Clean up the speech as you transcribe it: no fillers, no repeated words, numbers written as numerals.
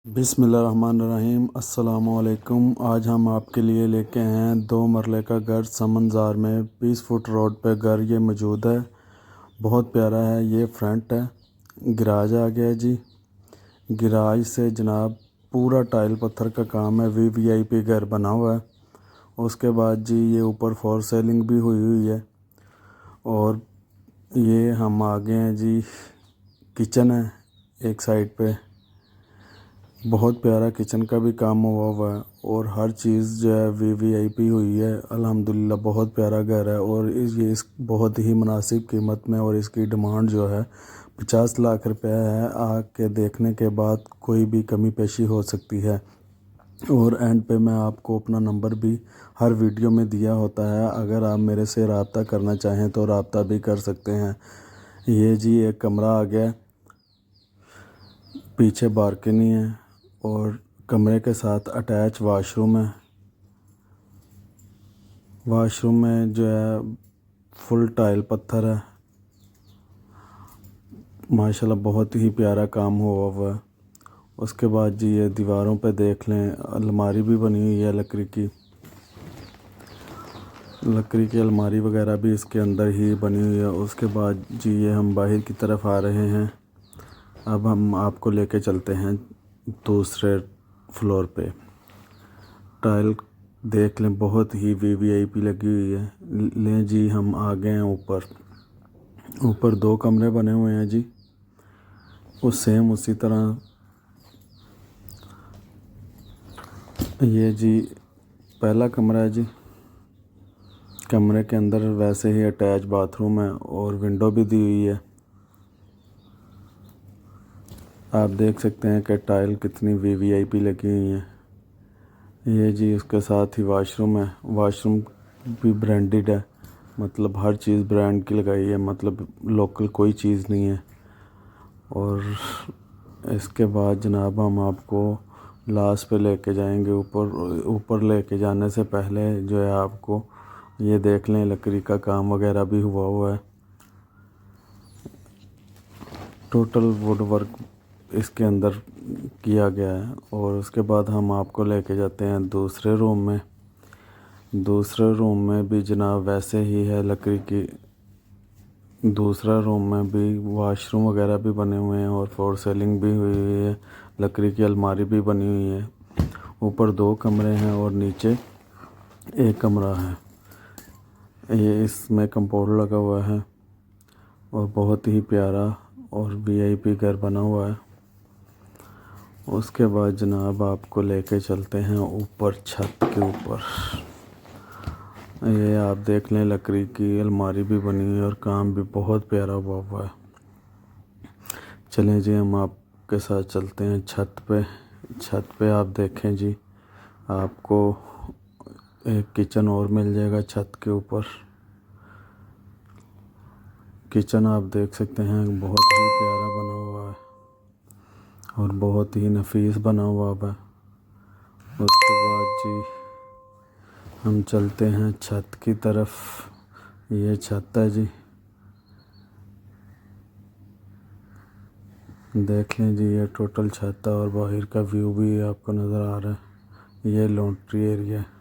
बिस्मिल्लाहिर्रहमानिर्रहीम। अस्सलाम वालेकुम। आज हम आपके लिए लेके आए हैं 2 मरले का घर समनज़ार में 20 फुट रोड पे घर ये मौजूद है। बहुत प्यारा है। ये फ्रंट है, गराज आ गया जी। गराज से जनाब पूरा टाइल पत्थर का काम है। वीवीआईपी घर बना हुआ है। उसके बाद जी ये ऊपर फॉर सेलिंग भी हुई है। और ये हम आ गए हैं जी, किचन है एक साइड पे। बहुत प्यारा किचन का भी काम हुआ है और हर चीज़ जो है वीवीआईपी हुई है। अल्हम्दुलिल्लाह बहुत प्यारा घर है और इस बहुत ही मुनासिब कीमत में, और इसकी डिमांड जो है 50 लाख रुपए है। आके देखने के बाद कोई भी कमी पेशी हो सकती है। और एंड पे मैं आपको अपना नंबर भी हर वीडियो में दिया होता है, अगर आप मेरे से रब्ता करना चाहें तो रब्ता भी कर सकते हैं। ये जी एक कमरा आ गया, पीछे बालकनी है और कमरे के साथ अटैच वाशरूम है। वाशरूम में जो है फुल टाइल पत्थर है। माशाल्लाह बहुत ही प्यारा काम हुआ है। उसके बाद जी ये दीवारों पे देख लें, अलमारी भी बनी हुई है लकड़ी की अलमारी वगैरह भी इसके अंदर ही बनी हुई है। उसके बाद जी ये हम बाहर की तरफ आ रहे हैं। अब हम आपको लेके चलते हैं दूसरे फ्लोर पे। टाइल देख लें, बहुत ही वीवीआईपी लगी हुई है। लें जी हम आ गए हैं ऊपर 2 कमरे बने हुए हैं जी। सेम उसी तरह ये जी पहला कमरा है जी। कमरे के अंदर वैसे ही अटैच बाथरूम है और विंडो भी दी हुई है। आप देख सकते हैं कि टाइल कितनी वीवीआईपी लगी हुई है। ये जी उसके साथ ही वाशरूम है। वाशरूम भी ब्रांडेड है, मतलब हर चीज़ ब्रांड की लगाई है, मतलब लोकल कोई चीज़ नहीं है। और इसके बाद जनाब हम आपको लास्ट पे लेके जाएंगे। ऊपर लेके जाने से पहले जो है आपको ये देख लें, लकड़ी का काम वगैरह भी हुआ है। टोटल वुड वर्क इसके अंदर किया गया है। और उसके बाद हम आपको लेके जाते हैं दूसरे रूम में। दूसरे रूम में भी जनाब वैसे ही है लकड़ी की। दूसरा रूम में भी वॉशरूम वगैरह भी बने हुए हैं और फॉर सेलिंग भी हुई है। लकड़ी की अलमारी भी बनी हुई है। ऊपर 2 कमरे हैं और नीचे एक कमरा है। ये इसमें कंपाउंड लगा हुआ है और बहुत ही प्यारा और वीआईपी घर बना हुआ है। उसके बाद जनाब आपको लेके चलते हैं ऊपर छत के ऊपर। ये आप देख लें, लकड़ी की अलमारी भी बनी हुई है और काम भी बहुत प्यारा हुआ है। चलें जी हम आपके साथ चलते हैं छत पे। छत पे आप देखें जी, आपको एक किचन और मिल जाएगा छत के ऊपर। किचन आप देख सकते हैं बहुत ही प्यारा बना हुआ है और बहुत ही नफीस बना हुआ है। उसके बाद जी हम चलते हैं छत की तरफ। ये छत है जी, देख लें जी ये टोटल छत है और बाहर का व्यू भी आपको नज़र आ रहा है। ये लॉन्ड्री एरिया है।